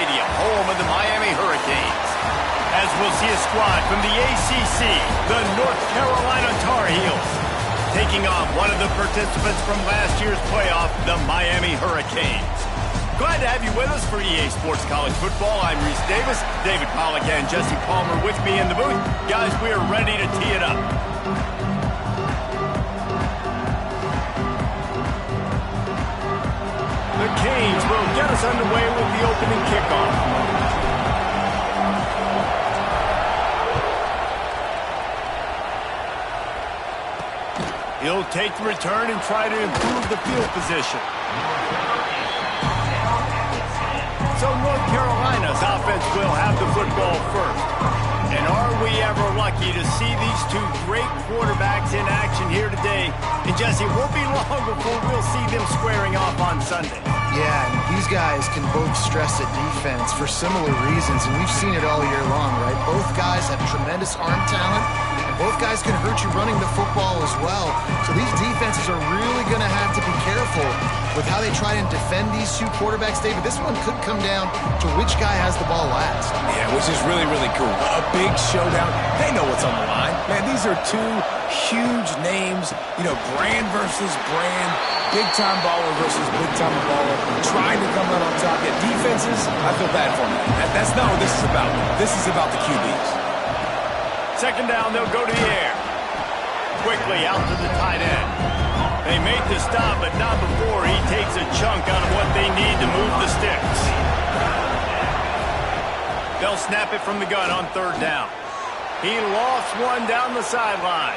Stadium, home of the Miami Hurricanes. As we'll see a squad from the ACC, the North Carolina Tar Heels, taking on one of the participants from last year's playoff, the Miami Hurricanes. Glad to have you with us for EA Sports College Football. I'm Reese Davis, David Pollack and Jesse Palmer with me in the booth. Guys, we are ready to tee it up. The Canes will get us underway with the opening kickoff. He'll take the return and try to improve the field position. So North Carolina's offense will have the football first. And are we ever lucky to see these two great quarterbacks in action here today? And Jesse, it won't be long before we'll see them squaring off on Sunday. Yeah, and these guys can both stress a defense for similar reasons, and we've seen it all year long, right? Both guys have tremendous arm talent, and both guys can hurt you running the football as well. So these defenses are really going to have to be careful with how they try and defend these two quarterbacks. David, this one could come down to which guy has the ball last. Yeah, which is really, really cool. A big showdown. They know what's on the line. Man, these are two huge names, you know, brand versus brand, big-time baller versus big-time baller, trying to come out on top. Yeah, defenses, I feel bad for them. That's not what this is about. This is about the QBs. Second down, they'll go to the air. Quickly out to the tight end. They make the stop, but not before he takes a chunk out of what they need to move the sticks. They'll snap it from the gun on third down. He lost one down the sideline.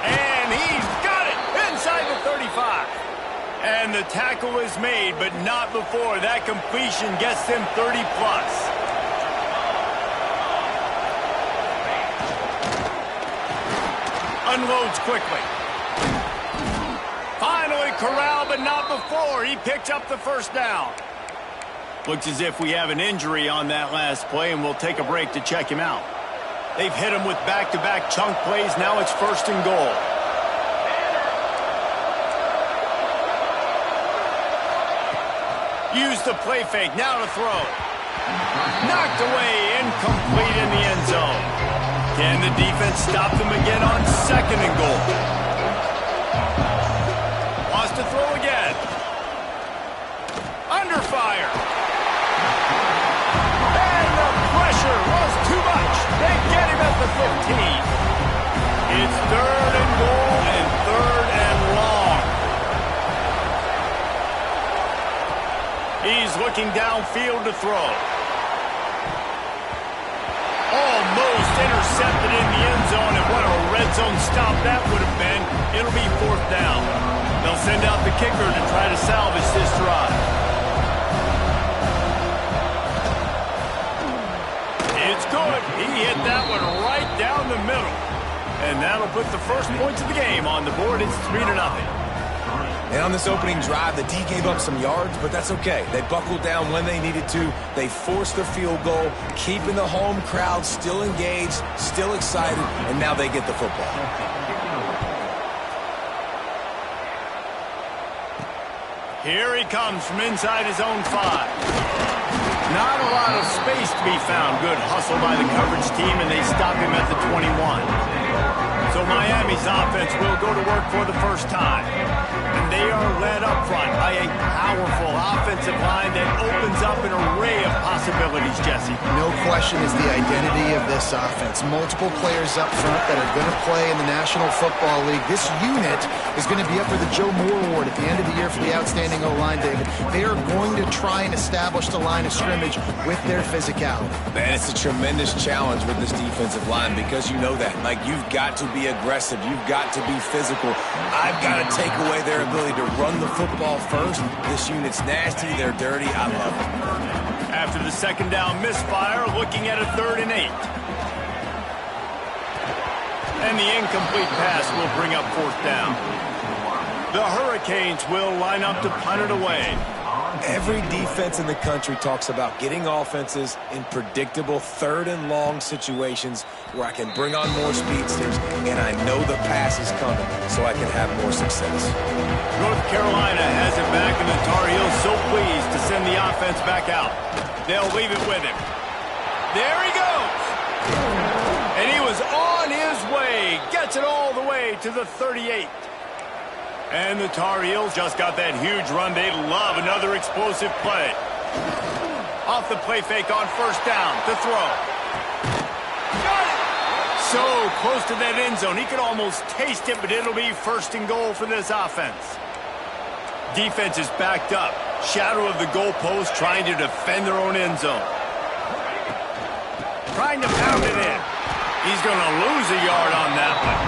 And he's got it inside the 35. And the tackle is made, but not before that completion gets them 30-plus. Unloads quickly. Finally corralled, but not before he picked up the first down. Looks as if we have an injury on that last play, and we'll take a break to check him out. They've hit him with back-to-back chunk plays. Now it's first and goal. Use the play fake. Now to throw. Knocked away, incomplete in the end zone. Can the defense stop them again on second and goal? Wants to throw again. Under fire. And the pressure was too much. They get him at the 15. It's third and goal and third and long. He's looking downfield to throw. Almost intercepted in the end zone, and what a red zone stop that would have been. It'll be fourth down. They'll send out the kicker to try to salvage this drive. It's good. He hit that one right down the middle. And that'll put the first points of the game on the board. It's 3-0. And on this opening drive, the D gave up some yards, but that's okay. They buckled down when they needed to. They forced the field goal, keeping the home crowd still engaged, still excited, and now they get the football. Here he comes from inside his own 5. Not a lot of space to be found. Good hustle by the coverage team, and they stop him at the 21. So Miami's offense will go to work for the first time. And they are led up front by a powerful offensive line that opens up an array of possibilities, Jesse. No question is the identity of this offense. Multiple players up front that are going to play in the National Football League. This unit is going to be up for the Joe Moore Award at the end of the year for the outstanding O-line, David. They are going to try and establish the line of scrimmage with their physicality. Man, it's a tremendous challenge with this defensive line because you know that. Like, you've got to be aggressive. You've got to be physical. I've got to take away their ability to run the football first. This unit's nasty. They're dirty. I love it. After the second down misfire, looking at a 3rd and 8. And the incomplete pass will bring up 4th down. The Hurricanes will line up to punt it away. Every defense in the country talks about getting offenses in predictable 3rd and long situations where I can bring on more speedsters and I know the pass is coming so I can have more success. North Carolina has it back, and the Tar Heels so pleased to send the offense back out. They'll leave it with him. There he goes. And he was on his way. Gets it all the way to the 38. And the Tar Heels just got that huge run. They love another explosive play. Off the play fake on first down to throw. Got it! So close to that end zone. He could almost taste it, but it'll be first and goal for this offense. Defense is backed up. Shadow of the goalpost, trying to defend their own end zone. Trying to pound it in. He's going to lose a yard on that one.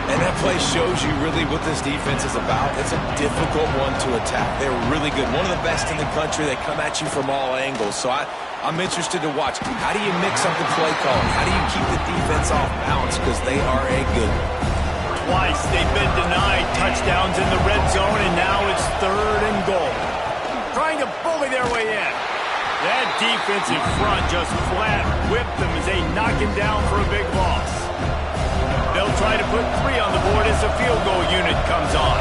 And that play shows you really what this defense is about. It's a difficult one to attack. They're really good. One of the best in the country. They come at you from all angles. So I'm interested to watch. How do you mix up the play calling? How do you keep the defense off balance? Because they are a good one. Twice they've been denied touchdowns in the red zone, and now it's third and goal. Trying to bully their way in. That defensive front just flat whipped them as they knock him down for a big loss. They'll try to put 3 on the board as the field goal unit comes on.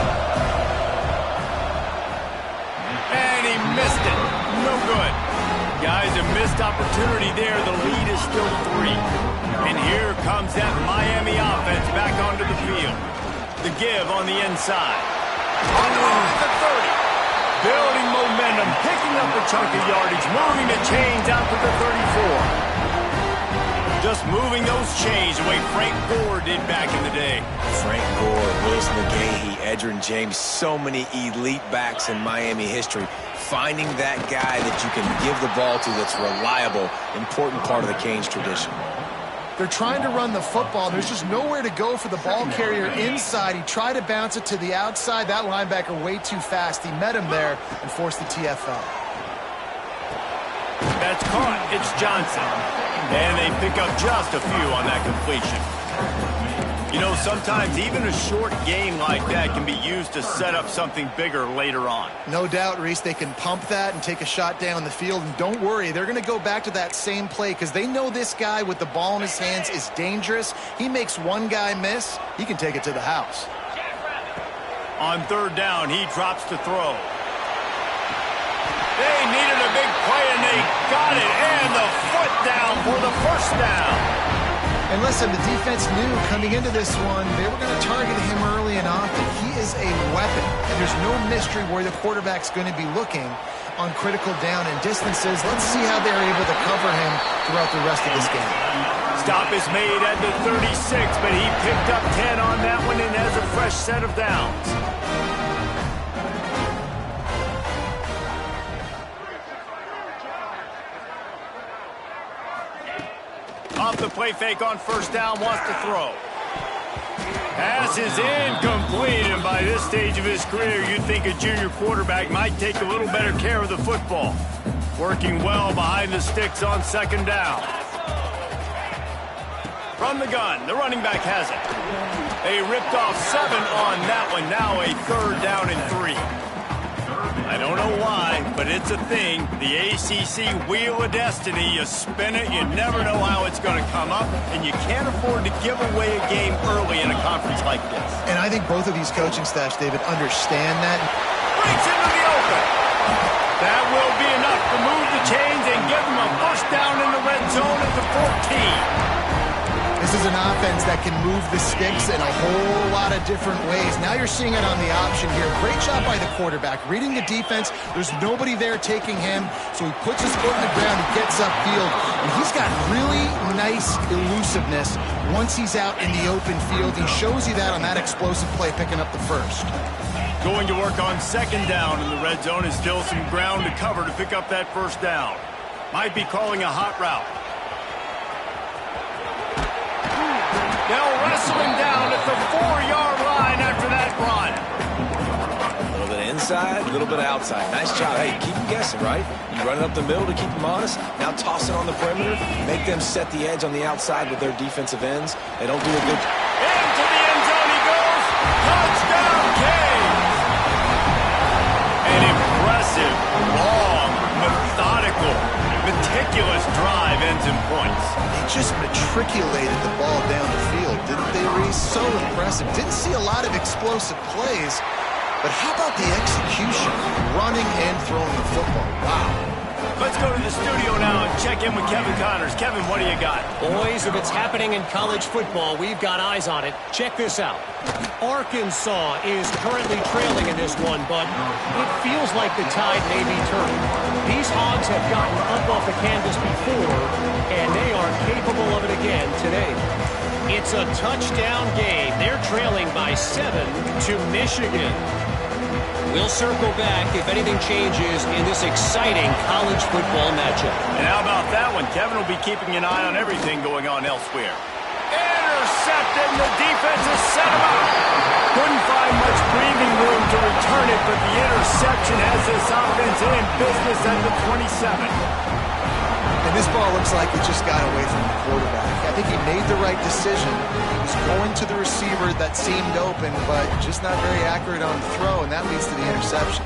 And he missed it. No good. Guys, a missed opportunity there. The lead is still 3. And here comes that Miami offense back onto the field. The give on the inside. On the way to the 30. Building momentum, picking up a chunk of yardage, moving the chains out to the 34. Just moving those chains the way Frank Gore did back in the day. Frank Gore, Willis McGahee, Edgerrin James, so many elite backs in Miami history. Finding that guy that you can give the ball to that's reliable, important part of the Canes tradition. They're trying to run the football. There's just nowhere to go for the ball carrier inside. He tried to bounce it to the outside. That linebacker way too fast. He met him there and forced the TFL. That's caught. It's Johnson. And they pick up just a few on that completion. You know, sometimes even a short gain like that can be used to set up something bigger later on. No doubt, Reese, they can pump that and take a shot down the field. And don't worry, they're going to go back to that same play because they know this guy with the ball in his hands is dangerous. He makes one guy miss, he can take it to the house. On third down, he drops to throw. They needed a big play, and they got it. And the foot down for the first down. And listen, the defense knew coming into this one, they were going to target him early and often. He is a weapon, and there's no mystery where the quarterback's going to be looking on critical down and distances. Let's see how they're able to cover him throughout the rest of this game. Stop is made at the 36, but he picked up 10 on that one and has a fresh set of downs. Off the play fake on first down, wants to throw. Pass is incomplete, and by this stage of his career, you'd think a junior quarterback might take a little better care of the football. Working well behind the sticks on second down. From the gun, the running back has it. They ripped off 7 on that one, now a third down and 3. I don't know why, but it's a thing. The ACC Wheel of Destiny, you spin it, you never know how it's going to come up, and you can't afford to give away a game early in a conference like this. And I think both of these coaching staffs, David, understand that. Breaks into the open. That will be enough to move the chains and give them a first down in the red zone at the 14. This is an offense that can move the sticks in a whole lot of different ways. Now you're seeing it on the option here. Great job by the quarterback. Reading the defense, there's nobody there taking him, so he puts his foot in the ground, he gets upfield, and he's got really nice elusiveness once he's out in the open field. He shows you that on that explosive play, picking up the first. Going to work on second down in the red zone is still some ground to cover to pick up that first down. Might be calling a hot route. They'll wrestle him down at the 4-yard line after that run. A little bit inside, a little bit outside. Nice job. Hey, keep them guessing, right? You run it up the middle to keep them honest. Now toss it on the perimeter. Make them set the edge on the outside with their defensive ends. They don't do a good job. Into the end zone he goes. Touchdown, Canes. An impressive, long, methodical, meticulous drive ends in points. They just matriculated the ball down the field, didn't they, Reese? So impressive. Didn't see a lot of explosive plays, but how about the execution, running and throwing the football? Wow. Let's go to the studio now and check in with Kevin Connors. Kevin, what do you got? Boys, if it's happening in college football, we've got eyes on it. Check this out. Arkansas is currently trailing in this one, but it feels like the tide may be turning. These Hogs have gotten up off the canvas before, and they are capable of it again today. It's a touchdown game. They're trailing by 7 to Michigan. We'll circle back if anything changes in this exciting college football matchup. And how about that one? Kevin will be keeping an eye on everything going on elsewhere. Intercepted, and the defense has set him up. Couldn't find much breathing room to return it, but the interception has this offense in business at the 27. And this ball looks like it just got away from the quarterback. I think he made the right decision. He was going to the receiver that seemed open, but just not very accurate on the throw, and that leads to the interception.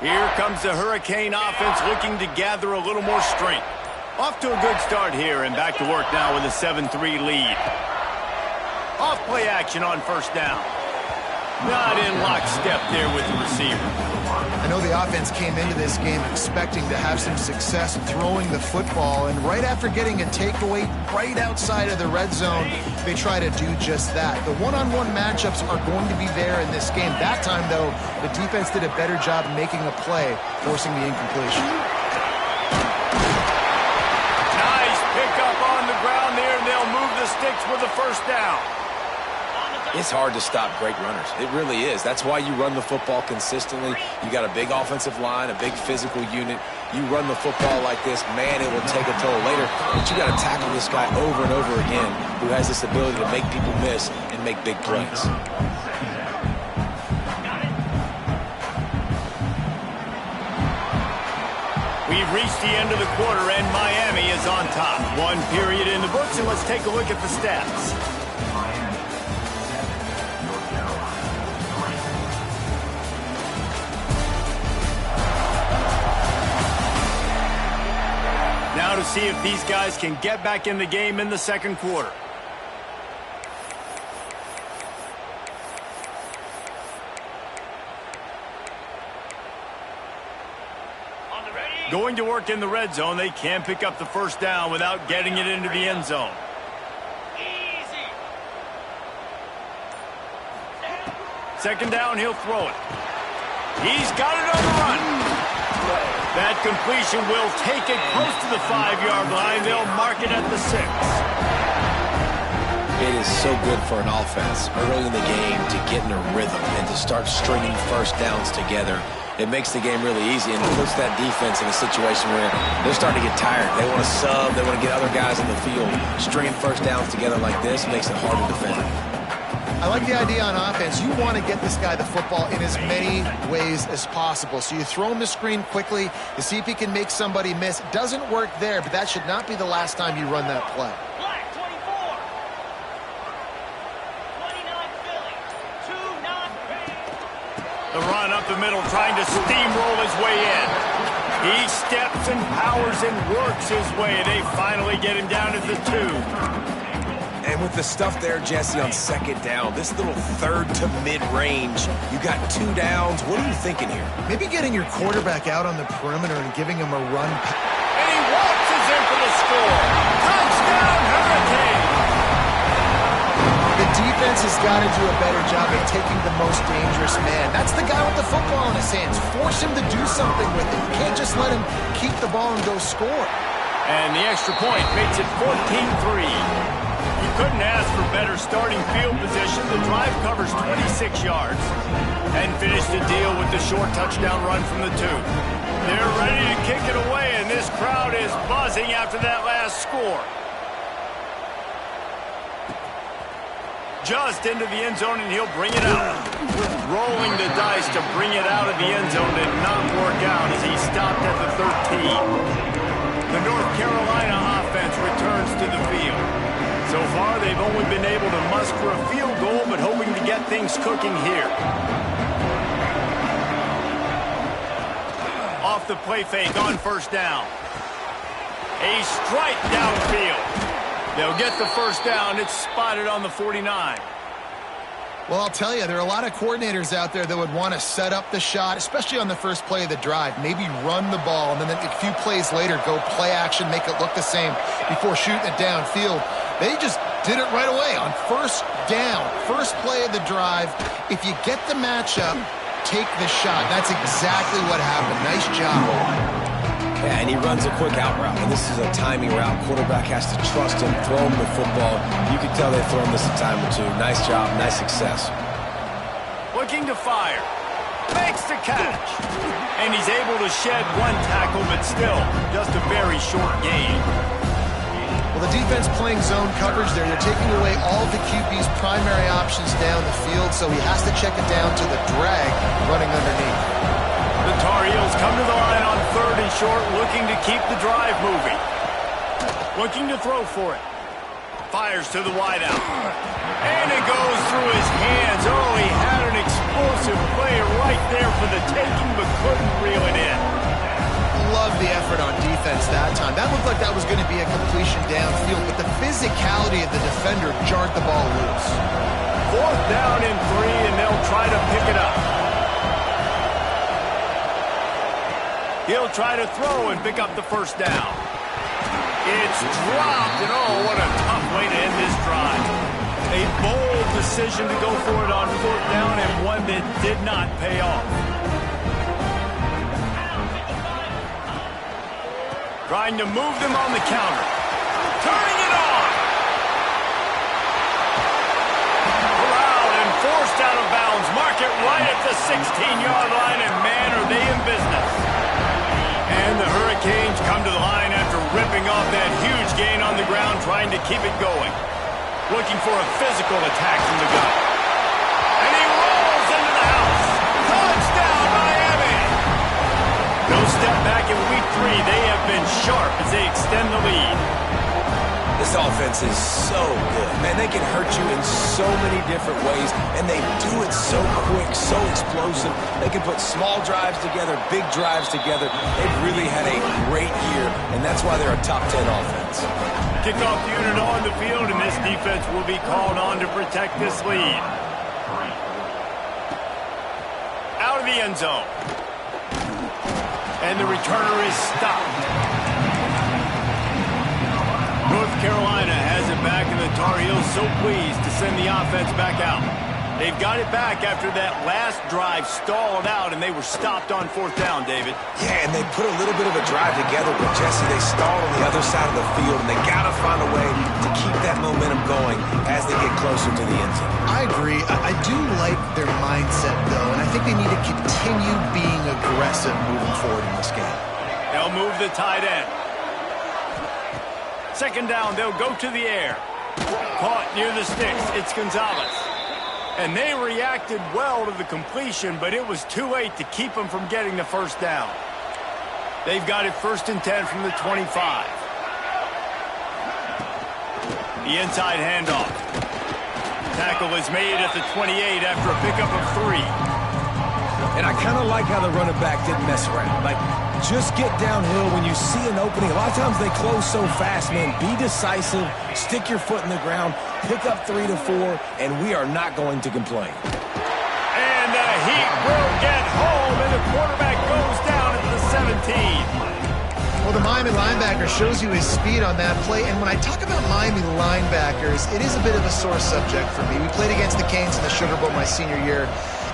Here comes the Hurricane offense looking to gather a little more strength. Off to a good start here, and back to work now with a 7-3 lead. Off play action on first down. Not in lockstep there with the receiver. I know the offense came into this game expecting to have some success throwing the football, and right after getting a takeaway right outside of the red zone, they try to do just that. The one-on-one matchups are going to be there in this game. That time, though, the defense did a better job making a play, forcing the incompletion. Nice pickup on the ground there, and they'll move the sticks with the first down. It's hard to stop great runners. It really is. That's why you run the football consistently. You got a big offensive line, a big physical unit. You run the football like this, man, it will take a toll later. But you got to tackle this guy over and over again who has this ability to make people miss and make big plays. We've reached the end of the quarter, and Miami is on top. One period in the books, and let's take a look at the stats. Now to see if these guys can get back in the game in the second quarter. Going to work in the red zone, they can pick up the first down without getting it into the end zone. Second down, he'll throw it. He's got it on the run. That completion will take it close to the 5-yard line. They'll mark it at the 6. It is so good for an offense early in the game to get in a rhythm and to start stringing first downs together. It makes the game really easy and puts that defense in a situation where they're starting to get tired. They want to sub. They want to get other guys in the field. Stringing first downs together like this makes it hard to defend. I like the idea on offense. You want to get this guy the football in as many ways as possible. So you throw him the screen quickly to see if he can make somebody miss. It doesn't work there, but that should not be the last time you run that play. The run up the middle, trying to steamroll his way in. He steps and powers and works his way. They finally get him down at the 2. And with the stuff there, Jesse, on second down, this little third to mid-range, you got 2 downs. What are you thinking here? Maybe getting your quarterback out on the perimeter and giving him a run. And he waltzes in for the score. Touchdown, Hurricane! The defense has got to do a better job of taking the most dangerous man. That's the guy with the football in his hands. Force him to do something with it. You can't just let him keep the ball and go score. And the extra point makes it 14-3. You couldn't ask for better starting field position. The drive covers 26 yards and finished the deal with the short touchdown run from the 2. They're ready to kick it away, and this crowd is buzzing after that last score. Just into the end zone, and he'll bring it out. Rolling the dice to bring it out of the end zone did not work out as he stopped at the 13. The North Carolina offense returns to the field. So far, they've only been able to muster a field goal, but hoping to get things cooking here. Off the play fake on first down. A strike downfield. They'll get the first down. It's spotted on the 49. Well, I'll tell you, there are a lot of coordinators out there that would want to set up the shot, especially on the first play of the drive, maybe run the ball, and then a few plays later go play action, make it look the same before shooting it downfield. They just did it right away on first down, first play of the drive. If you get the matchup, take the shot. That's exactly what happened. Nice job. Yeah, and he runs a quick out route, and this is a timing route. Quarterback has to trust him, throw him the football. You can tell they've thrown this a time or two. Nice job, nice success. Looking to fire. Makes the catch. And he's able to shed one tackle, but still, just a very short gain. Well, the defense playing zone coverage there. They're taking away all of the QB's primary options down the field, so he has to check it down to the drag running underneath. The Tar Heels come to the line on 3rd and short, looking to keep the drive moving. Looking to throw for it. Fires to the wideout. And it goes through his hands. Oh, he had an explosive play right there for the taking, but couldn't reel it in. Love the effort on defense that time. That looked like that was going to be a completion downfield, but the physicality of the defender jarred the ball loose. 4th down and 3, and they'll try to pick it up. He'll try to throw and pick up the first down. It's dropped, and oh, what a tough way to end this drive. A bold decision to go for it on 4th down, and one that did not pay off. Trying to move them on the counter. Turning it on. Corralled and forced out of bounds. Mark it right at the 16-yard line, and man, are they in business. And the Hurricanes come to the line after ripping off that huge gain on the ground, trying to keep it going. Looking for a physical attack from the gun. And he rolls into the house. Touchdown, Miami! No step back in week 3. They have been sharp as they extend the lead. This offense is so good. Man, they can hurt you in so many different ways, and they do it so quick, so explosive. They can put small drives together, big drives together. They've really had a great year, and that's why they're a top 10 offense. Kickoff unit on the field, and this defense will be called on to protect this lead. Out of the end zone. And the returner is stopped. North Carolina has it back, and the Tar Heels so pleased to send the offense back out. They've got it back after that last drive stalled out, and they were stopped on 4th down, David. Yeah, and they put a little bit of a drive together, but Jesse, they stalled on the other side of the field, and they got to find a way to keep that momentum going as they get closer to the end zone. I agree. I do like their mindset, though, and I think they need to continue being aggressive moving forward in this game. They'll move the tight end. 2nd down, they'll go to the air. Caught near the sticks, it's Gonzalez. And they reacted well to the completion, but it was too late to keep them from getting the first down. They've got it 1st and 10 from the 25. The inside handoff. Tackle is made at the 28 after a pickup of 3. And I kind of like how the running back didn't mess around. Like, just get downhill when you see an opening. A lot of times they close so fast, man. Be decisive, stick your foot in the ground, pick up 3 to 4, and we are not going to complain. And the Heat will get home, and the quarterback goes down at the 17. Well, the Miami linebacker shows you his speed on that play, and when I talk about Miami linebackers, it is a bit of a sore subject for me. We played against the Canes in the Sugar Bowl my senior year.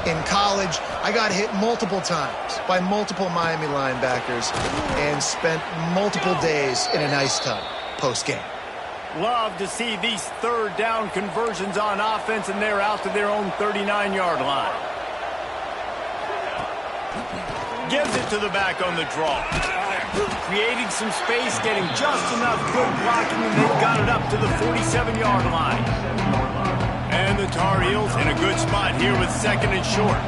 In college, I got hit multiple times by multiple Miami linebackers and spent multiple days in an ice tub post-game. Love to see these 3rd down conversions on offense, and they're out to their own 39-yard line. Gives it to the back on the draw. Creating some space, getting just enough good blocking, and they've got it up to the 47-yard line. And the Tar Heels in a good spot here with 2nd and short.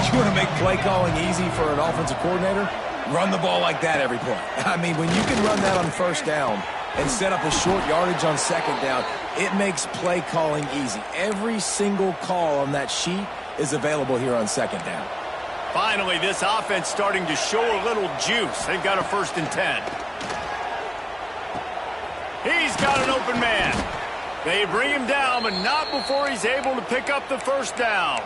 You want to make play calling easy for an offensive coordinator? Run the ball like that every play. I mean, when you can run that on 1st down and set up a short yardage on 2nd down, it makes play calling easy. Every single call on that sheet is available here on 2nd down. Finally, this offense starting to show a little juice. They've got a 1st and 10. He's He's got an open man. They bring him down, but not before he's able to pick up the first down.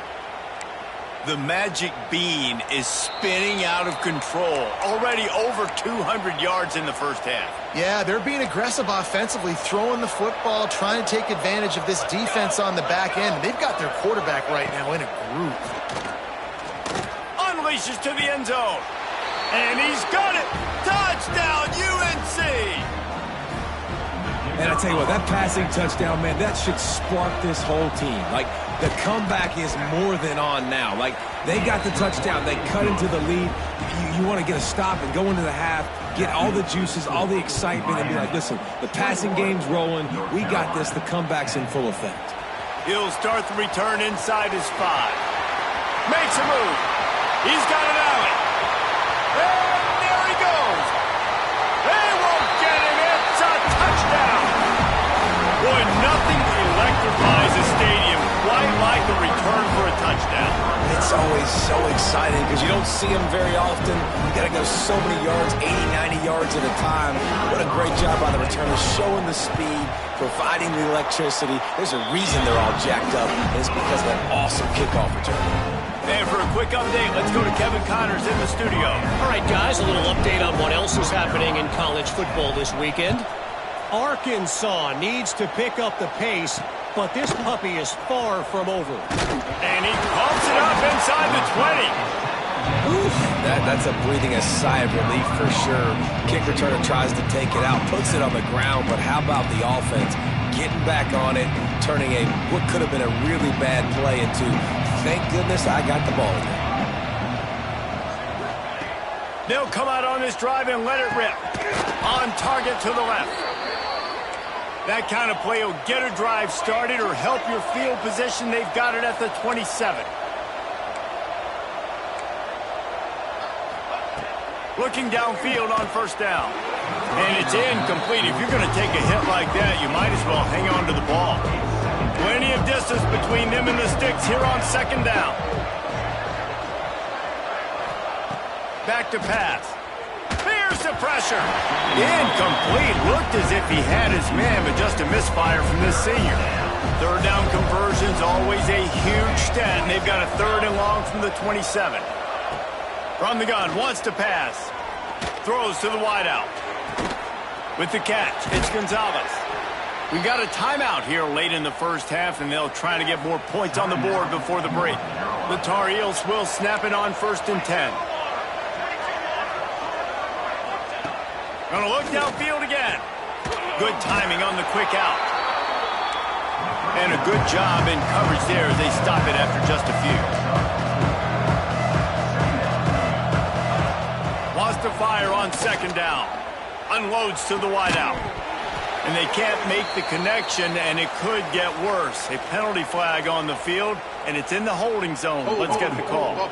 The magic bean is spinning out of control. Already over 200 yards in the first half. Yeah, they're being aggressive offensively, throwing the football, trying to take advantage of this defense on the back end. They've got their quarterback right now in a groove. Unleashes to the end zone. And he's got it. Touchdown, UNC! And I tell you what, that passing touchdown, man, that should spark this whole team. Like, the comeback is more than on now. Like, they got the touchdown. They cut into the lead. You want to get a stop and go into the half, get all the juices, all the excitement, and be like, listen, the passing game's rolling. We got this. The comeback's in full effect. He'll start the return inside his 5. Makes a move. He's got an alley. And there he goes. They won't get him. It's a touchdown. Boy, nothing electrifies a stadium quite like a return for a touchdown. It's always so exciting because you don't see them very often. You got to go so many yards, 80, 90 yards at a time. What a great job by the returners, showing the speed, providing the electricity. There's a reason they're all jacked up, and it's because of that awesome kickoff return. And for a quick update, let's go to Kevin Connors in the studio. All right, guys, a little update on what else is happening in college football this weekend. Arkansas needs to pick up the pace, but this puppy is far from over. And he pumps it up inside the 20. Oof, that's a breathing a sigh of relief for sure. Kick returner tries to take it out, puts it on the ground, but how about the offense getting back on it, turning what could have been a really bad play into, thank goodness I got the ball again. They'll come out on this drive and let it rip. On target to the left. That kind of play will get a drive started or help your field position. They've got it at the 27. Looking downfield on first down. And it's incomplete. If you're going to take a hit like that, you might as well hang on to the ball. Plenty of distance between them and the sticks here on second down. Back to pass. Here's the pressure. Incomplete. Looked as if he had his man, but just a misfire from this senior. Third down conversion's always a huge stat, and they've got a 3rd and long from the 27. From the gun, wants to pass. Throws to the wideout. With the catch, it's Gonzalez. We've got a timeout here late in the first half, and they'll try to get more points on the board before the break. The Tar Heels will snap it on 1st and 10. Gonna look downfield again. Good timing on the quick out. And a good job in coverage there as they stop it after just a few. Wants to fire on second down. Unloads to the wideout. And they can't make the connection, and it could get worse. A penalty flag on the field, and it's in the holding zone. Let's get the call.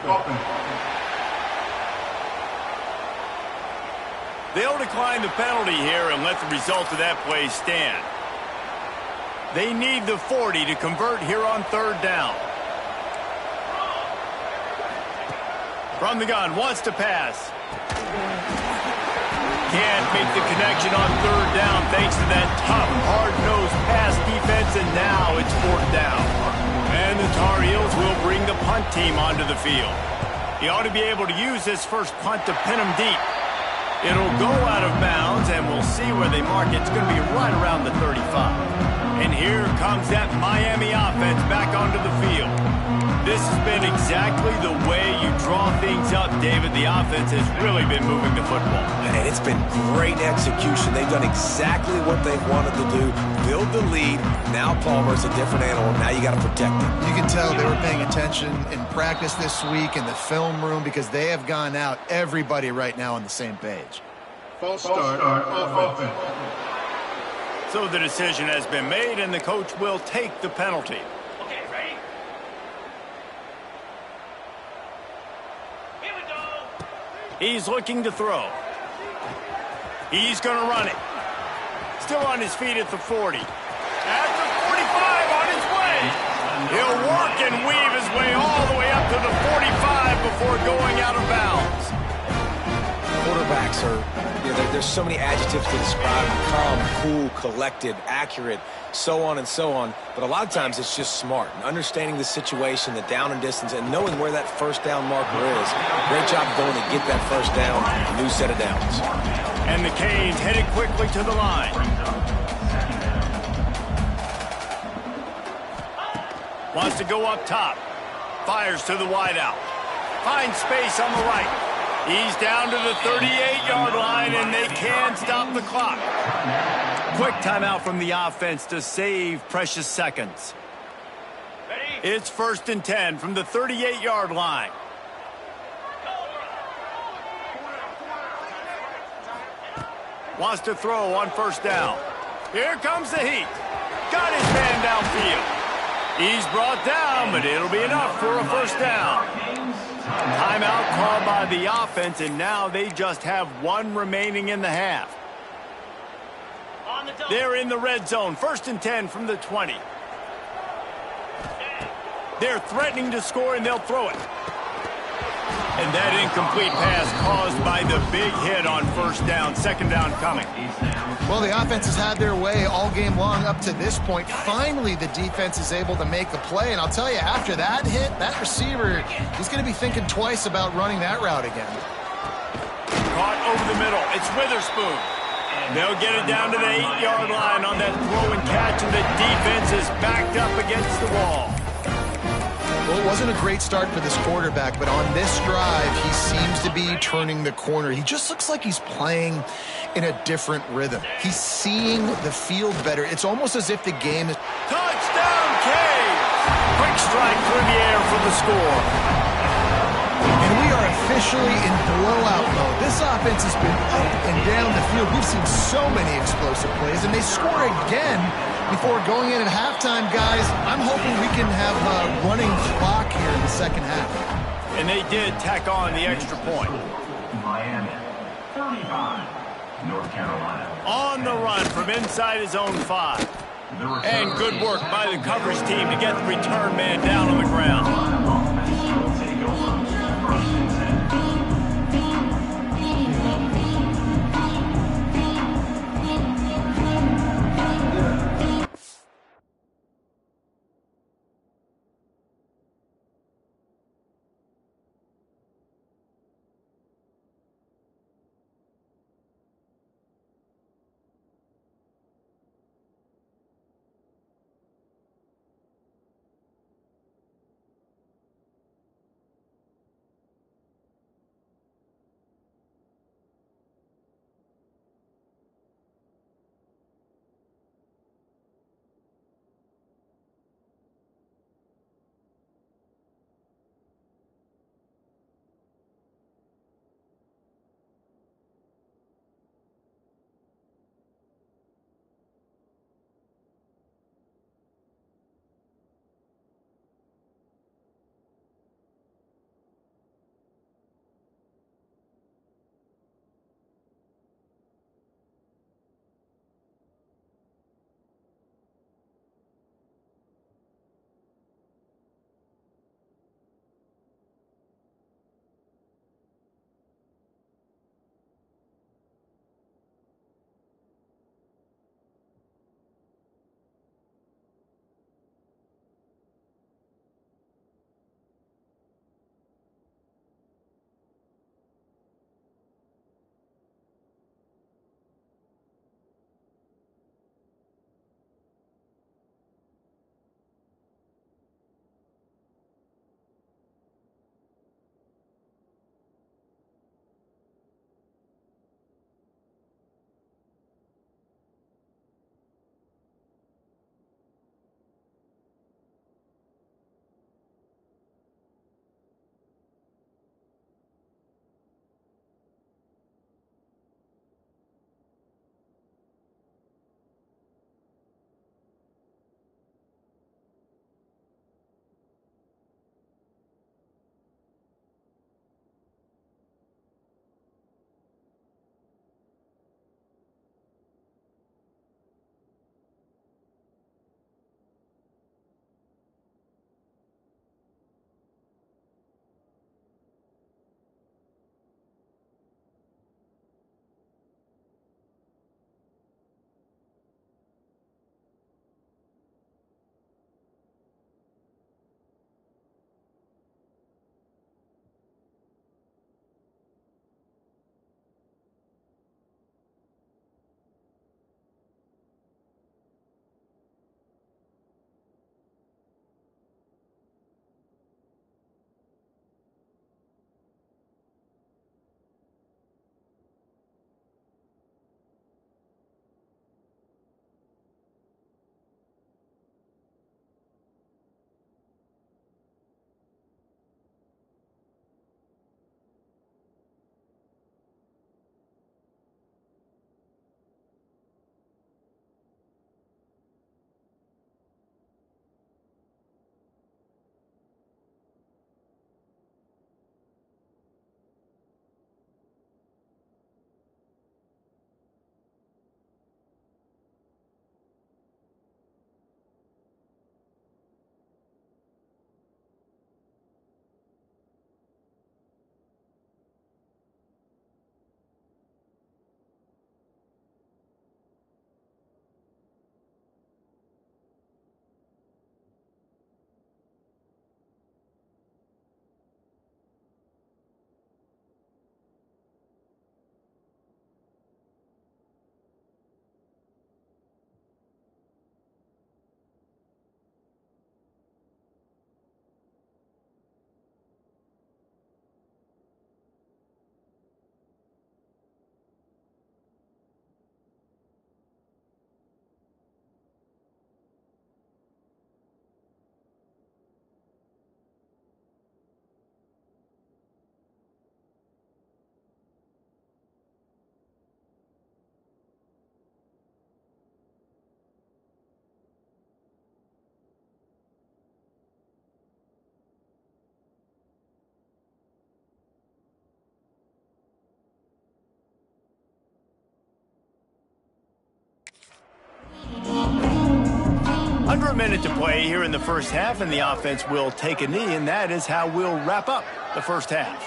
They'll decline the penalty here and let the result of that play stand. They need the 40 to convert here on 3rd down. From the gun, wants to pass. Can't make the connection on 3rd down thanks to that tough, hard-nosed pass defense, and now it's 4th down. And the Tar Heels will bring the punt team onto the field. He ought to be able to use this first punt to pin him deep. It'll go out of bounds, and we'll see where they mark it. It's going to be right around the 35. And here comes that Miami offense back onto the field. This has been exactly the way you draw things up, David. The offense has really been moving the football. And it's been great execution. They've done exactly what they've wanted to do. Build the lead. Now Palmer's a different animal. Now you got to protect him. You can tell they were paying attention in practice this week in the film room because they have gone out, everybody right now on the same page. False start offense. So the decision has been made, and the coach will take the penalty. Okay, ready? Here we go. He's looking to throw. He's going to run it. Still on his feet at the 40. At the 45, on his way. He'll work and weave his way all the way up to the 45 before going out of bounds. quarterbacks are, there's so many adjectives to describe them: calm, cool, collected, accurate, so on and so on. But a lot of times it's just smart and understanding the situation, the down and distance, and knowing where that first down marker is. Great job going to get that first down, a new set of downs. And the Canes headed quickly to the line. Wants to go up top. Fires to the wideout. Finds space on the right. He's down to the 38-yard line, and they can stop the clock. Quick timeout from the offense to save precious seconds. It's 1st and 10 from the 38-yard line. Wants to throw on 1st down. Here comes the heat. Got his man downfield. He's brought down, but it'll be enough for a 1st down. Timeout called by the offense, and now they just have one remaining in the half. They're in the red zone. 1st and 10 from the 20. They're threatening to score, and they'll throw it. And that incomplete pass caused by the big hit on 1st down. 2nd down coming. Well, the offense has had their way all game long up to this point. Finally, the defense is able to make a play. And I'll tell you, after that hit, that receiver, he's going to be thinking twice about running that route again. Caught over the middle. It's Witherspoon. They'll get it down to the 8-yard line on that throw and catch, and the defense is backed up against the wall. Well, it wasn't a great start for this quarterback, but on this drive, he seems to be turning the corner. He just looks like he's playing in a different rhythm. He's seeing the field better. It's almost as if the game is... Touchdown, Canes! Quick strike through the air for the score. And we are officially in blowout mode. This offense has been up and down the field. We've seen so many explosive plays, and they score again before going in at halftime, guys. I'm hoping we can have a running clock here in the 2nd half. And they did tack on the extra point. Miami, 35, North Carolina. On the run from inside his own 5. And good work by the coverage team to get the return man down on the ground. Under a minute to play here in the first half, and the offense will take a knee, and that is how we'll wrap up the first half.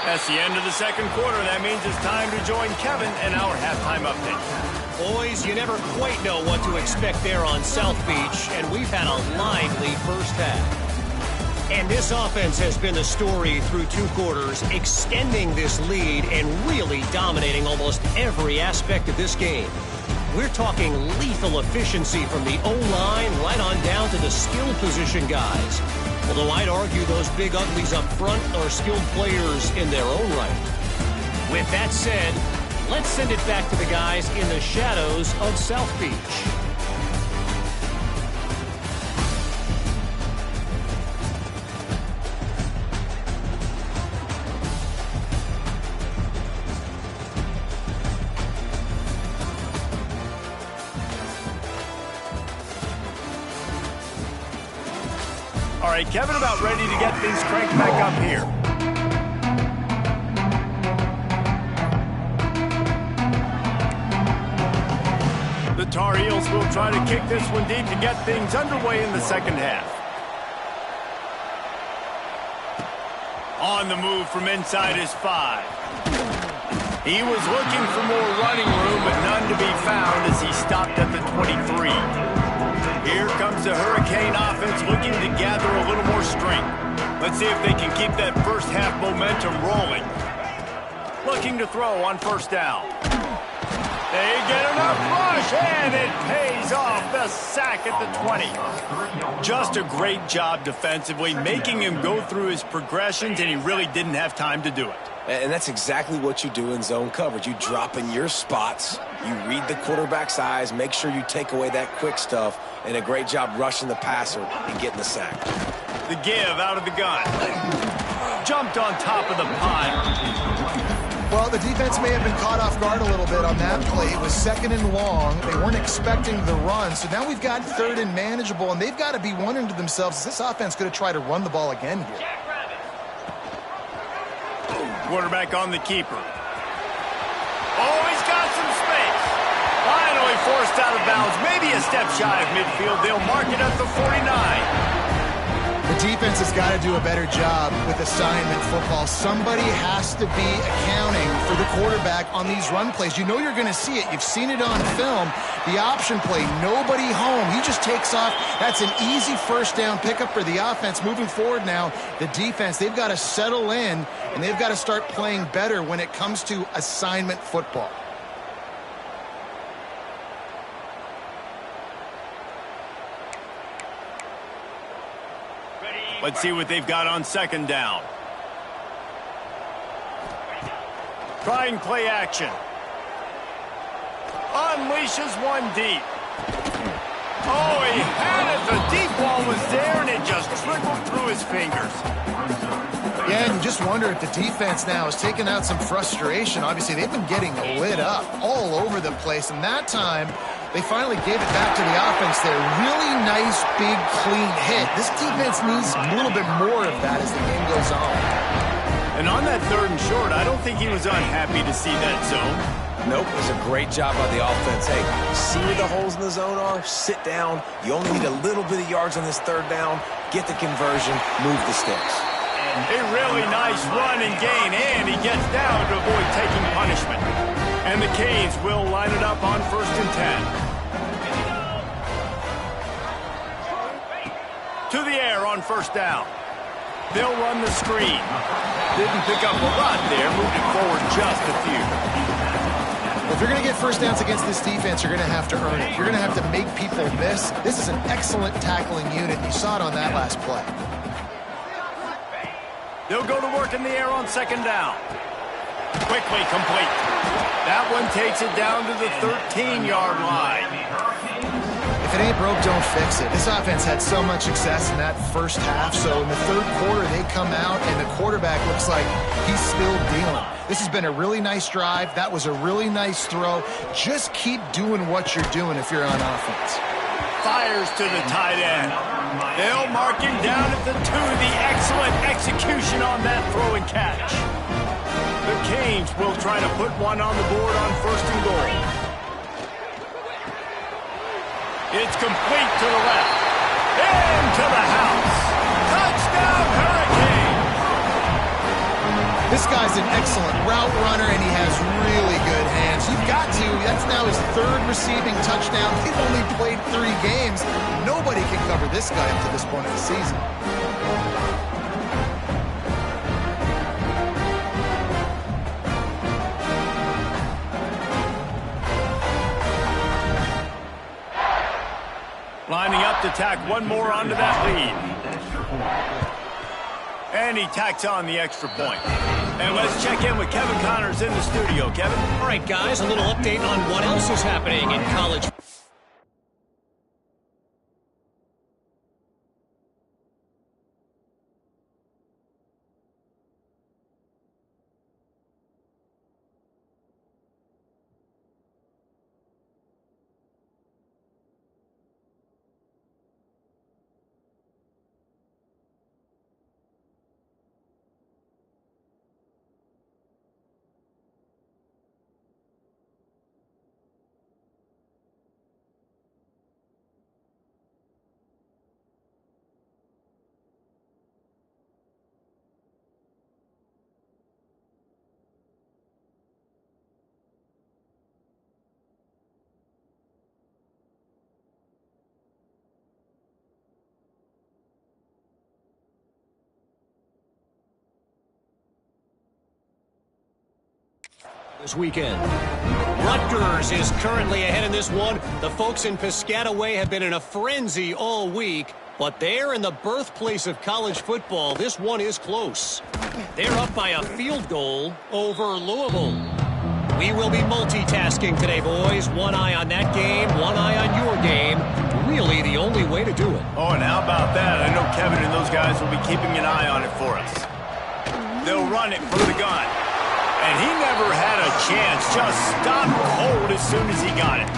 That's the end of the second quarter. That means it's time to join Kevin and our halftime update. Boys, you never quite know what to expect there on South Beach, and we've had a lively first half. And this offense has been the story through 2 quarters, extending this lead and really dominating almost every aspect of this game. We're talking lethal efficiency from the O-line right on down to the skill position guys. Although I'd argue those big uglies up front are skilled players in their own right. With that said, let's send it back to the guys in the shadows of South Beach. All right, Kevin, about ready to get things cranked back up here. The Tar Heels will try to kick this one deep to get things underway in the second half. On the move from inside his 5. He was looking for more running room, but none to be found as he stopped at the 23. Here comes the Hurricane offense looking to gather a little more strength. Let's see if they can keep that first half momentum rolling. Looking to throw on first down. They get enough rush, and it pays off. The sack at the 20. Just a great job defensively, making him go through his progressions, and he really didn't have time to do it. And that's exactly what you do in zone coverage. You drop in your spots, you read the quarterback's eyes, make sure you take away that quick stuff, and a great job rushing the passer and getting the sack. The give out of the gun. Jumped on top of the pile. Well, the defense may have been caught off guard a little bit on that play. It was 2nd and long. They weren't expecting the run. So now we've got 3rd and manageable, and they've got to be wondering to themselves, is this offense going to try to run the ball again here? Quarterback on the keeper. Oh, he's got some space. Finally forced out of bounds. Maybe a step shy of midfield. They'll mark it at the 49. The defense has got to do a better job with assignment football. Somebody has to be accounting for the quarterback on these run plays. You know you're going to see it. You've seen it on film. The option play, nobody home. He just takes off. That's an easy first down pickup for the offense. Moving forward now, the defense, they've got to settle in, and they've got to start playing better when it comes to assignment football. Let's see what they've got on 2nd down. Trying play action. Unleashes one deep. Oh, he had it. The deep ball was there, and it just trickled through his fingers. Yeah, and you just wonder if the defense now has taken out some frustration. Obviously, they've been getting lit up all over the place, and that time they finally gave it back to the offense there. Really nice, big, clean hit. This defense needs a little bit more of that as the game goes on. And on that 3rd and short, I don't think he was unhappy to see that zone. Nope, it was a great job by the offense. Hey, see where the holes in the zone are? Sit down. You only need a little bit of yards on this 3rd down. Get the conversion. Move the sticks. A really nice run and gain, and he gets down to avoid taking punishment. And the Canes will line it up on 1st and 10. To the air on 1st down. They'll run the screen. Didn't pick up a lot there, moved it forward just a few. If you're going to get first downs against this defense, you're going to have to earn it. You're going to have to make people miss. This is an excellent tackling unit. You saw it on that last play. They'll go to work in the air on 2nd down. Quickly complete. That one takes it down to the 13-yard line. If it ain't broke, don't fix it. This offense had so much success in that first half, so in the 3rd quarter, they come out, and the quarterback looks like he's still dealing. This has been a really nice drive. That was a really nice throw. Just keep doing what you're doing if you're on offense. fires to the tight end. They'll mark him down at the 2. The excellent execution on that throw and catch. The Canes will try to put one on the board on 1st and goal. It's complete to the left. Into the house. Touchdown, Hurricane. This guy's an excellent route runner, and he has really good hands. You've got to. That's now his 3rd receiving touchdown. He's only played 3 games. Nobody can cover this guy up to this point of the season. Lining up to tack one more onto that lead. And he tacks on the extra point. And let's check in with Kevin Connors in the studio. Kevin? All right, guys, a little update on what else is happening in college. This weekend. Rutgers is currently ahead in this one. The folks in Piscataway have been in a frenzy all week, but they're in the birthplace of college football. This one is close. They're up by a field goal over Louisville. We will be multitasking today, boys. One eye on that game, one eye on your game. Really the only way to do it. Oh, and how about that? I know Kevin and those guys will be keeping an eye on it for us. They'll run it from the gun. And he never had a chance. Just stopped cold as soon as he got it.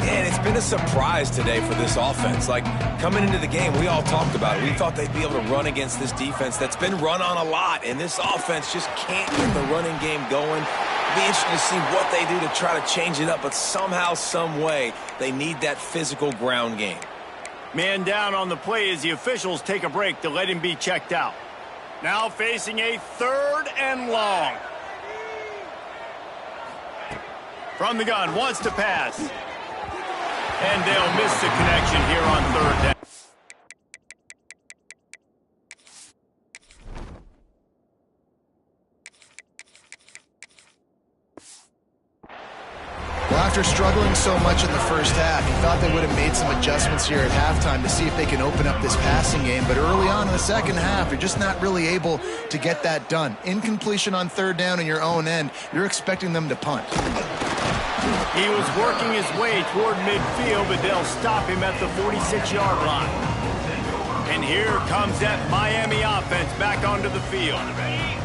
And it's been a surprise today for this offense. Like, coming into the game, we all talked about it. We thought they'd be able to run against this defense that's been run on a lot. And this offense just can't get the running game going. It'll be interesting to see what they do to try to change it up. But somehow, some way, they need that physical ground game. Man down on the play as the officials take a break to let him be checked out. Now facing a 3rd and long. From the gun, wants to pass. And they'll miss the connection here on 3rd down. Well, after struggling so much in the first half, he thought they would have made some adjustments here at halftime to see if they can open up this passing game. But early on in the second half, you're just not really able to get that done. Incompletion on 3rd down in your own end, you're expecting them to punt. He was working his way toward midfield, but they'll stop him at the 46-yard line. And here comes that Miami offense back onto the field.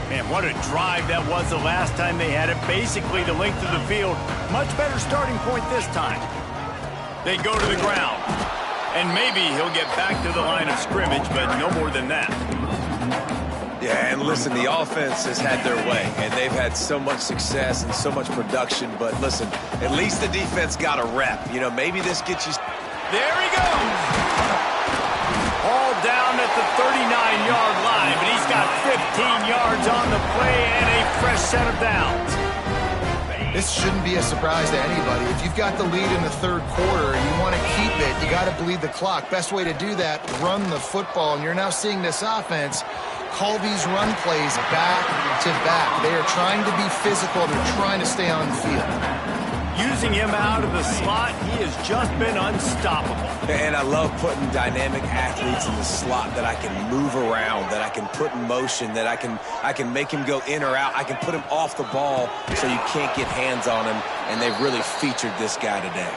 Man, what a drive that was the last time they had it. Basically the length of the field. Much better starting point this time. They go to the ground. And maybe he'll get back to the line of scrimmage, but no more than that. Yeah, and listen, the offense has had their way, and they've had so much success and so much production. But listen, at least the defense got a rep. You know, maybe this gets you... There he goes! All down at the 39-yard line, but he's got 15 yards on the play and a fresh set of downs. This shouldn't be a surprise to anybody. If you've got the lead in the 3rd quarter and you want to keep it, you got to bleed the clock. Best way to do that, run the football. And you're now seeing this offense call these run plays back to back. They are trying to be physical. They're trying to stay on the field. Using him out of the slot, he has just been unstoppable. And I love putting dynamic athletes in the slot that I can move around, that I can put in motion, that I can make him go in or out. I can put him off the ball so you can't get hands on him, and they've really featured this guy today.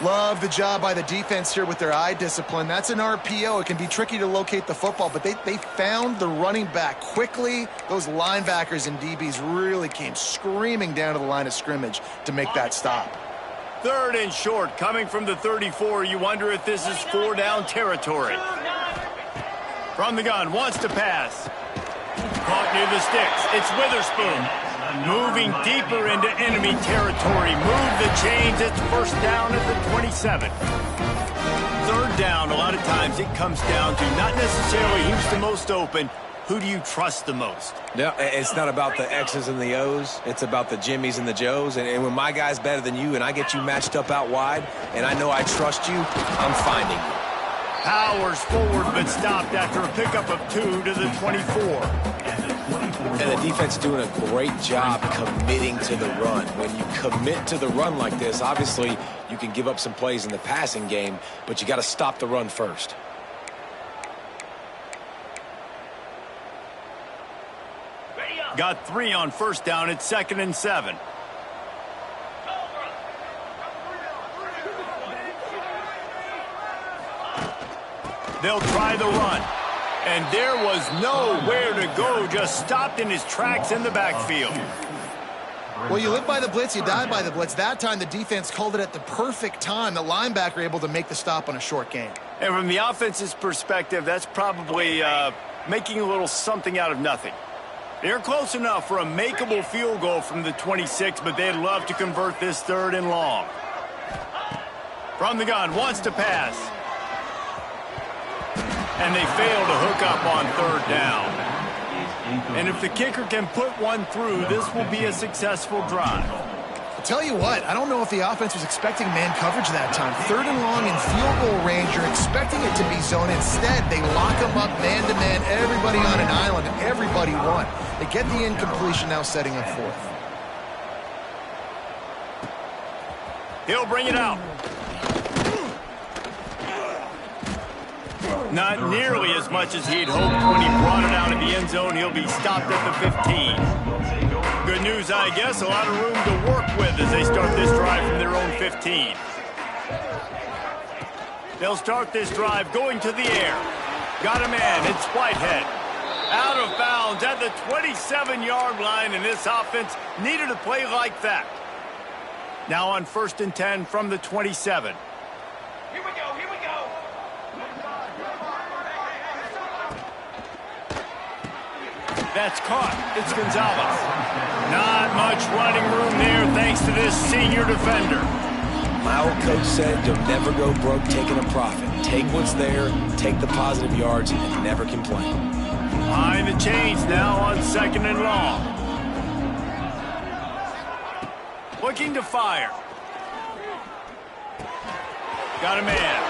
Love the job by the defense here with their eye discipline. That's an RPO. It can be tricky to locate the football, but they found the running back quickly. Those linebackers and DBs really came screaming down to the line of scrimmage to make that stop. Third and short, coming from the 34. You wonder if this is 4-down territory. From the gun, wants to pass. Caught near the sticks. It's Witherspoon. Moving deeper into enemy territory. Move the chains. It's first down at the 27. Third down, a lot of times it comes down to not necessarily who's the most open. Who do you trust the most? Yeah, it's not about the X's and the O's. It's about the Jimmys and the Joes. And when my guy's better than you and I get you matched up out wide and I know I trust you, I'm finding you. Powers forward but stopped after a pickup of 2 to the 24. And the defense is doing a great job committing to the run. When you commit to the run like this, obviously you can give up some plays in the passing game, but you got to stop the run first. Got 3 on first down. It's 2nd and 7. They'll try the run. And there was nowhere to go. Just stopped in his tracks in the backfield. Well, you live by the blitz, you die by the blitz. That time, the defense called it at the perfect time. The linebacker able to make the stop on a short gain. And from the offense's perspective, that's probably making a little something out of nothing. They're close enough for a makeable field goal from the 26, but they'd love to convert this 3rd and long. From the gun, wants to pass. And they fail to hook up on 3rd down. And if the kicker can put one through, this will be a successful drive. I'll tell you what, I don't know if the offense was expecting man coverage that time. 3rd and long in field goal range, you're expecting it to be zone. Instead, they lock them up man-to-man, everybody on an island, and everybody won. They get the incompletion, now setting up 4th. He'll bring it out. Not nearly as much as he'd hoped when he brought it out of the end zone. He'll be stopped at the 15. Good news, I guess. A lot of room to work with as they start this drive from their own 15. They'll start this drive going to the air. Got a man. It's Whitehead. Out of bounds at the 27-yard line, and this offense needed a play like that. Now on 1st and 10 from the 27. Here we go, here we go. That's caught. It's Gonzalez. Not much running room there thanks to this senior defender. My old coach said you'll never go broke taking a profit. Take what's there, take the positive yards, and never complain. Behind the chains now on 2nd and long. Looking to fire. Got a man.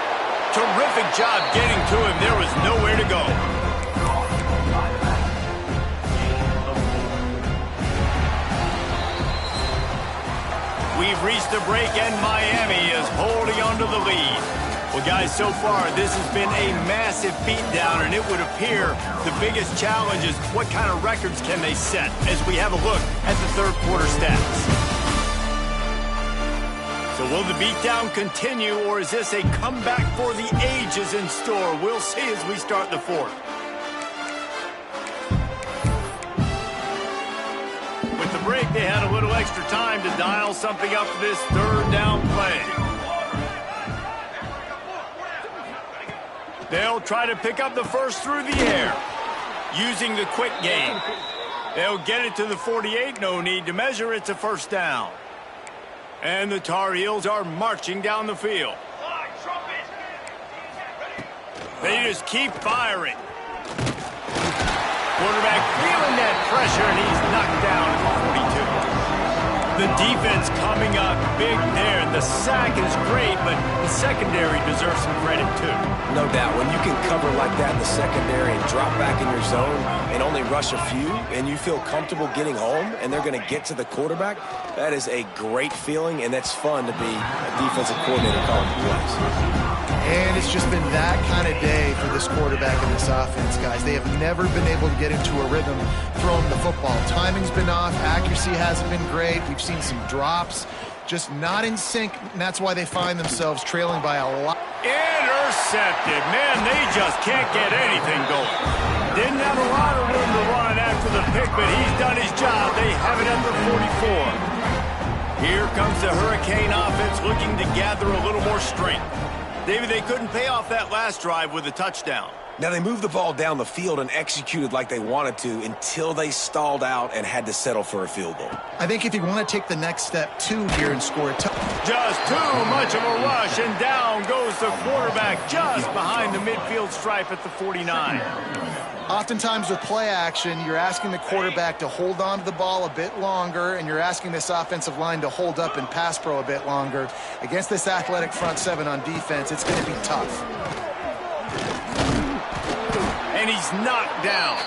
Terrific job getting to him. There was nowhere to go. We've reached the break, and Miami is holding on to the lead. Well, guys, so far, this has been a massive beatdown, and it would appear the biggest challenge is what kind of records can they set as we have a look at the 3rd quarter stats. So will the beatdown continue, or is this a comeback for the ages in store? We'll see as we start the 4th. With the break, they had a little extra time to dial something up for this 3rd down play. They'll try to pick up the first through the air, using the quick game. They'll get it to the 48. No need to measure. It's a first down. And the Tar Heels are marching down the field. They just keep firing. Quarterback feeling that pressure, and he's knocked down at the 42. The defense coming up big there. The sack is great, but the secondary deserves some credit too. No doubt. When you can cover like that in the secondary and drop back in your zone and only rush a few, and you feel comfortable getting home, and they're going to get to the quarterback, that is a great feeling, and that's fun to be a defensive coordinator calling the plays. And it's just been that kind of day for this quarterback and this offense, guys. They have never been able to get into a rhythm throwing the football. Timing's been off. Accuracy hasn't been great. We've seen some drops. Just not in sync, and that's why they find themselves trailing by a lot. Intercepted. Man, they just can't get anything going. Didn't have a lot of room to run after the pick, but he's done his job. They have it at the 44. Here comes the Hurricane offense looking to gather a little more strength. David, they couldn't pay off that last drive with a touchdown. Now, they moved the ball down the field and executed like they wanted to until they stalled out and had to settle for a field goal. I think if you want to take the next step, too, here and score a touchdown. Just too much of a rush, and down goes the quarterback just behind the midfield stripe at the 49. Oftentimes with play action, you're asking the quarterback to hold on to the ball a bit longer, and you're asking this offensive line to hold up and pass pro a bit longer. Against this athletic front seven on defense, it's going to be tough. And he's knocked down.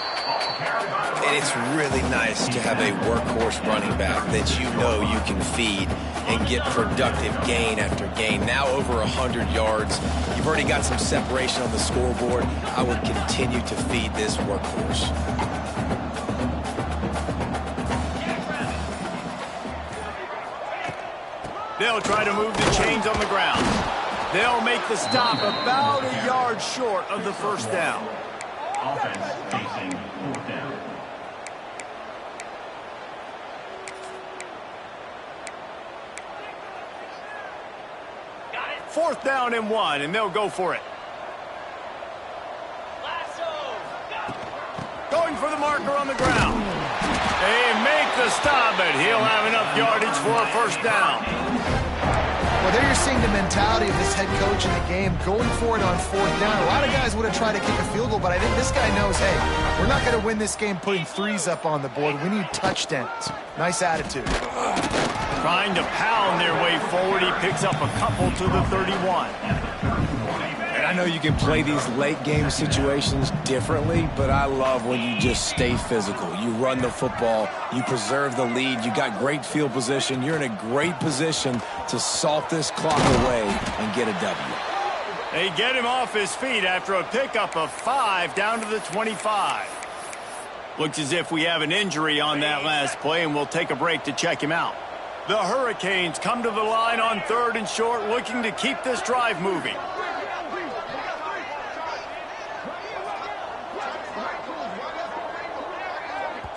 And it's really nice to have a workhorse running back that you know you can feed and get productive gain after gain. Now over 100 yards. You've already got some separation on the scoreboard. I would continue to feed this workhorse. They'll try to move the chains on the ground. They'll make the stop about a yard short of the first down. Offense facing fourth down. Fourth down and 1, and they'll go for it. Going for the marker on the ground. They make the stop, but he'll have enough yardage for a first down. Well, there you're seeing the mentality of this head coach in the game, going for it on fourth down. A lot of guys would have tried to kick a field goal, but I think this guy knows, hey, we're not going to win this game putting threes up on the board. We need touchdowns. Nice attitude. Trying to pound their way forward. He picks up a couple to the 31. And I know you can play these late game situations differently, but I love when you just stay physical. You run the football, you preserve the lead, you got great field position, you're in a great position to salt this clock away and get a W. They get him off his feet after a pickup of 5 down to the 25. Looks as if we have an injury on that last play, and we'll take a break to check him out. The Hurricanes come to the line on 3rd and short, looking to keep this drive moving.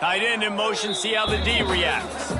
Tight end in motion, see how the D reacts.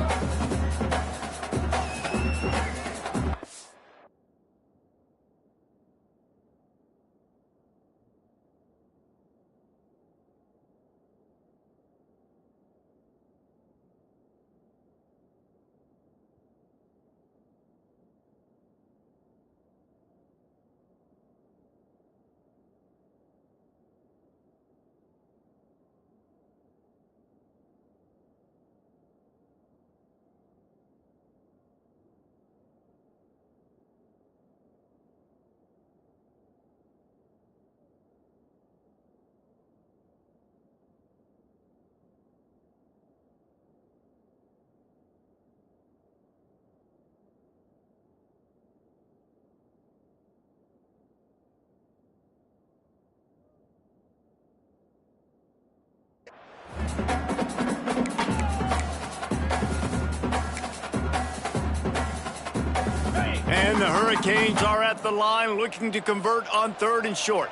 And the Hurricanes are at the line looking to convert on 3rd and short.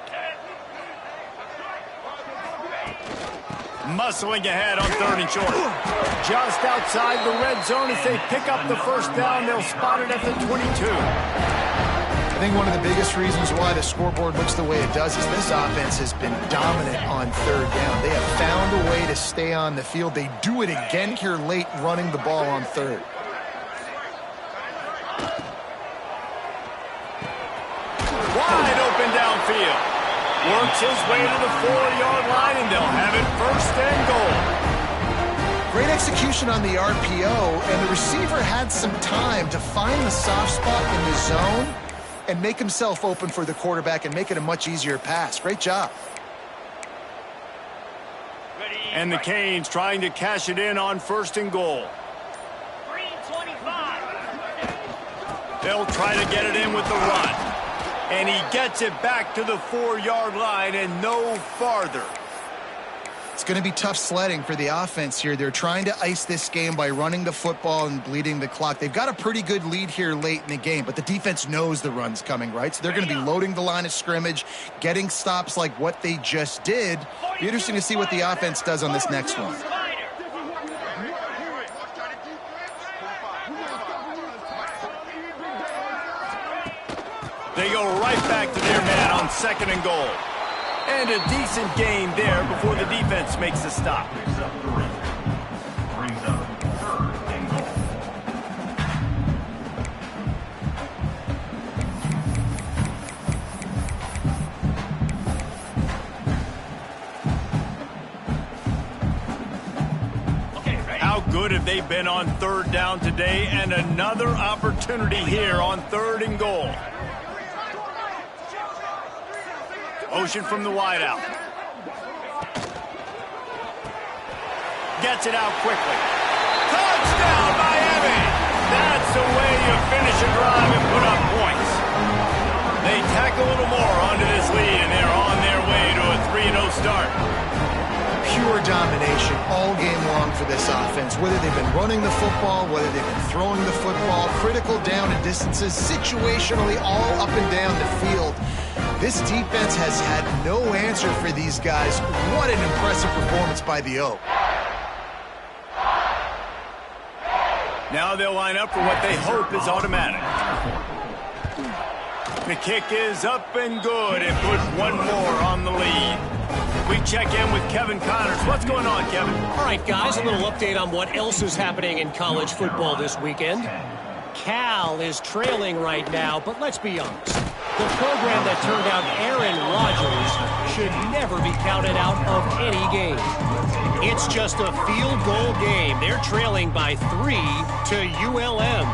Muscling ahead on 3rd and short. Just outside the red zone as they pick up the first down. They'll spot it at the 22. I think one of the biggest reasons why the scoreboard looks the way it does is this offense has been dominant on 3rd down. They have found a way to stay on the field. They do it again here late, running the ball on 3rd. Wide open downfield. Works his way to the 4-yard line, and they'll have it 1st and goal. Great execution on the RPO, and the receiver had some time to find the soft spot in the zone and make himself open for the quarterback and make it a much easier pass. Great job. And the Canes trying to cash it in on 1st and goal. They'll try to get it in with the run. And he gets it back to the 4-yard line and no farther. It's going to be tough sledding for the offense here. They're trying to ice this game by running the football and bleeding the clock. They've got a pretty good lead here late in the game, but the defense knows the run's coming, right? So they're going to be loading the line of scrimmage, getting stops like what they just did. Be interesting to see what the offense does on this next one. They go right back to their man on 2nd and goal. And a decent gain there before the defense makes the stop. Brings up 3rd and goal. How good have they been on 3rd down today? And another opportunity here on 3rd and goal. Motion from the wideout. Gets it out quickly. Touchdown, Miami! That's the way you finish a drive and put up points. They tack a little more onto this lead, and they're on their way to a 3-0 start. Pure domination all game long for this offense. Whether they've been running the football, whether they've been throwing the football, critical down and distances, situationally all up and down the field. This defense has had no answer for these guys. What an impressive performance by the Oak. Now they'll line up for what they hope is automatic. The kick is up and good and puts one more on the lead. We check in with Kevin Connors. What's going on, Kevin? All right, guys, a little update on what else is happening in college football this weekend. Cal is trailing right now, but let's be honest. The program that turned out Aaron Rodgers should never be counted out of any game. It's just a field goal game. They're trailing by 3 to ULM.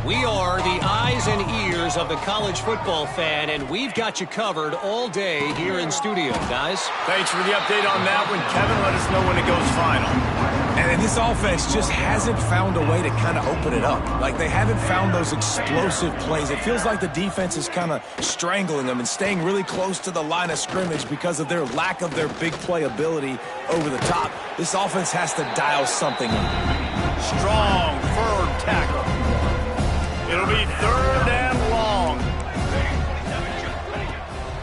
We are the eyes and ears of the college football fan, and we've got you covered all day here in studio, guys. Thanks for the update on that one, Kevin. Let us know when it goes final. And this offense just hasn't found a way to kind of open it up. Like, they haven't found those explosive plays. It feels like the defense is kind of strangling them and staying really close to the line of scrimmage because of their lack of their big play ability over the top. This offense has to dial something in. Strong, firm tackle. It'll be 3rd and long.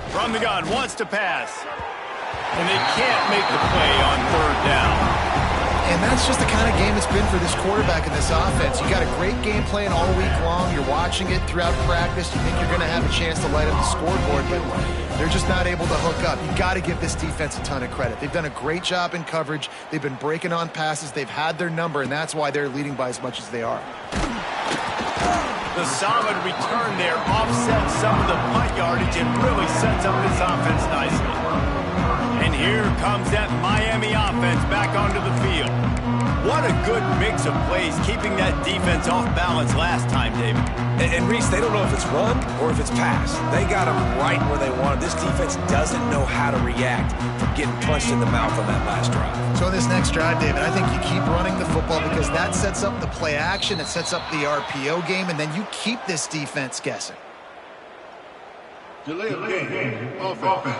From the gun, wants to pass. And they can't make the play on 3rd down. And that's just the kind of game it's been for this quarterback in this offense. You got a great game plan all week long. You're watching it throughout practice. You think you're going to have a chance to light up the scoreboard, but they're just not able to hook up. You got to give this defense a ton of credit. They've done a great job in coverage. They've been breaking on passes. They've had their number, and that's why they're leading by as much as they are. The solid return there offsets some of the punt yardage and really sets up this offense nicely. And here comes that Miami offense back onto the field. What a good mix of plays, keeping that defense off balance last time, David. And Reese, they don't know if it's run or if it's pass. They got them right where they want them. This defense doesn't know how to react from getting punched in the mouth on that last drive. So in this next drive, David, I think you keep running the football because that sets up the play action, it sets up the RPO game, and then you keep this defense guessing. Delay of game. Offense.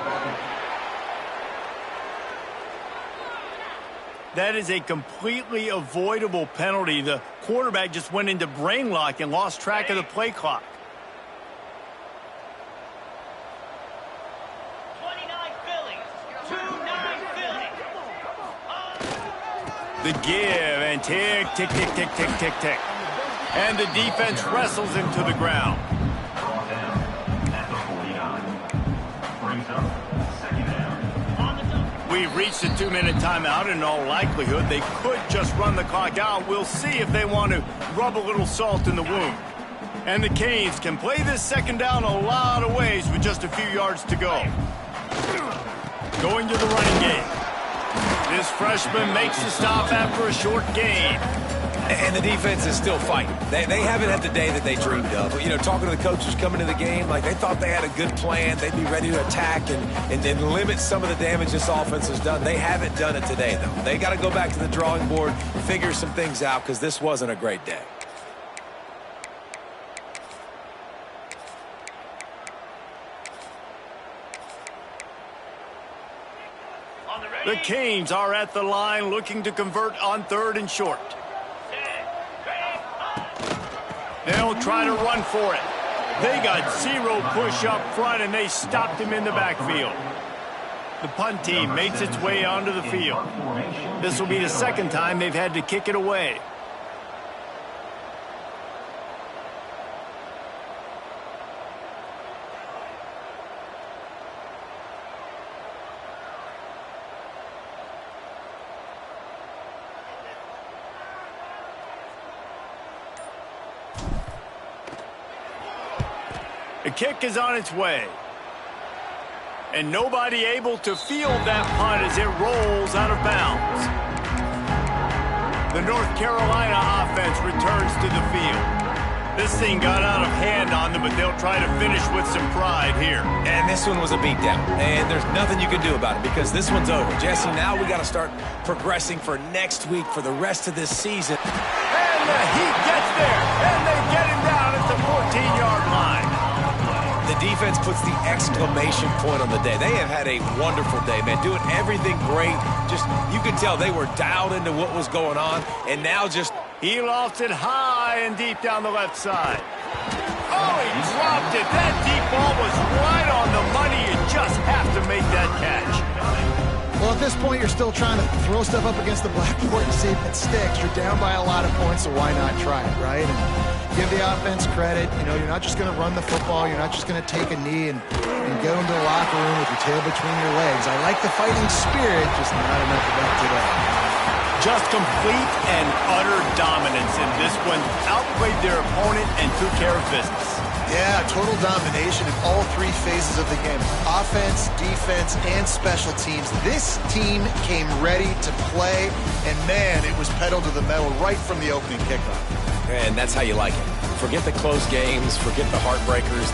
That is a completely avoidable penalty. The quarterback just went into brain lock and lost track of the play clock. 29 Phillies. 2-9 Phillies. The give and tick, tick, tick, tick, tick, tick, tick. And the defense wrestles him to the ground. Ball down at the 49. Brings up 2nd down. We've reached a 2-minute timeout, and in all likelihood, they could just run the clock out. We'll see if they want to rub a little salt in the wound. And the Canes can play this 2nd down a lot of ways with just a few yards to go. Going to the running game. This freshman makes the stop after a short gain. And the defense is still fighting. They haven't had the day that they dreamed of. You know, talking to the coaches coming to the game, like they thought they had a good plan. They'd be ready to attack and limit some of the damage this offense has done. They haven't done it today, though. They got to go back to the drawing board, figure some things out, because this wasn't a great day. The Canes are at the line looking to convert on 3rd and short. They'll try to run for it. They got 0 push up front, and they stopped him in the backfield. The punt team makes its way onto the field. This will be the 2nd time they've had to kick it away. The kick is on its way. And nobody able to field that punt as it rolls out of bounds. The North Carolina offense returns to the field. This thing got out of hand on them, but they'll try to finish with some pride here. And this one was a beatdown. And there's nothing you can do about it because this one's over. Jesse, now we got to start progressing for next week for the rest of this season. And the Heat gets there, and they get him down at the 14-yard line. The defense puts the exclamation point on the day. They have had a wonderful day, man, doing everything great. Just, you could tell they were dialed into what was going on, and now just... He lofted high and deep down the left side. Oh, he dropped it. That deep ball was right on the money. You just have to make that catch. Well, at this point, you're still trying to throw stuff up against the blackboard and see if it sticks. You're down by a lot of points, so why not try it, right? And give the offense credit. You know, you're not just going to run the football. You're not just going to take a knee and go into the locker room with your tail between your legs. I like the fighting spirit, just not enough of that today. Just complete and utter dominance in this one. Outplayed their opponent and took care of business. Yeah, total domination in all three phases of the game. Offense, defense, and special teams. This team came ready to play, and man, it was pedal to the metal right from the opening kickoff. And that's how you like it. Forget the close games, forget the heartbreakers,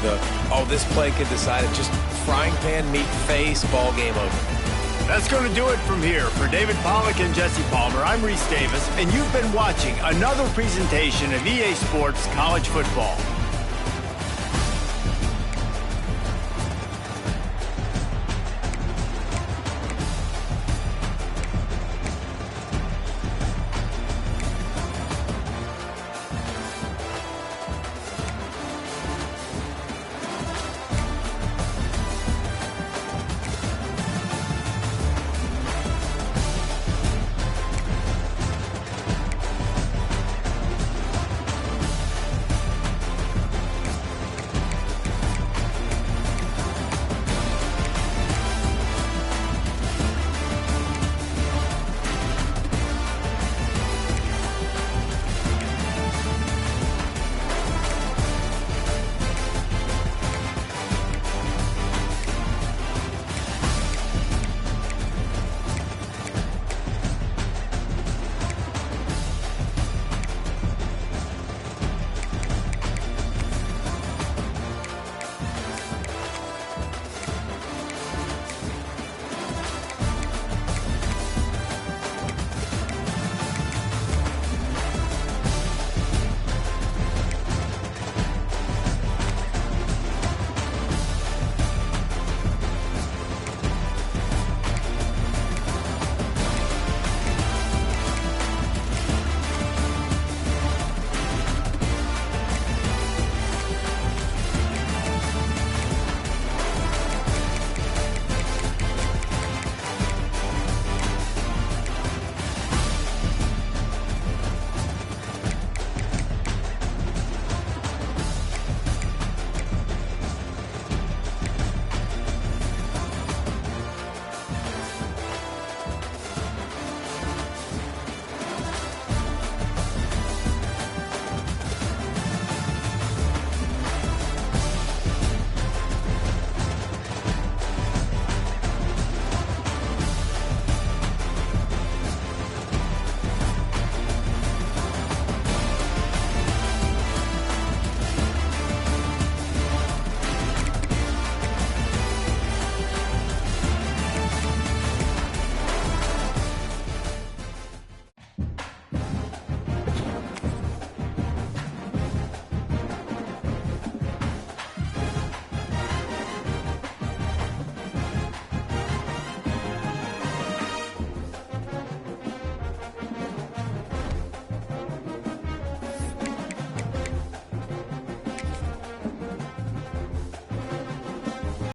this play could decide it. Just frying pan, meat face, ball game over. That's going to do it from here. For David Pollack and Jesse Palmer, I'm Reese Davis, and you've been watching another presentation of EA Sports College Football.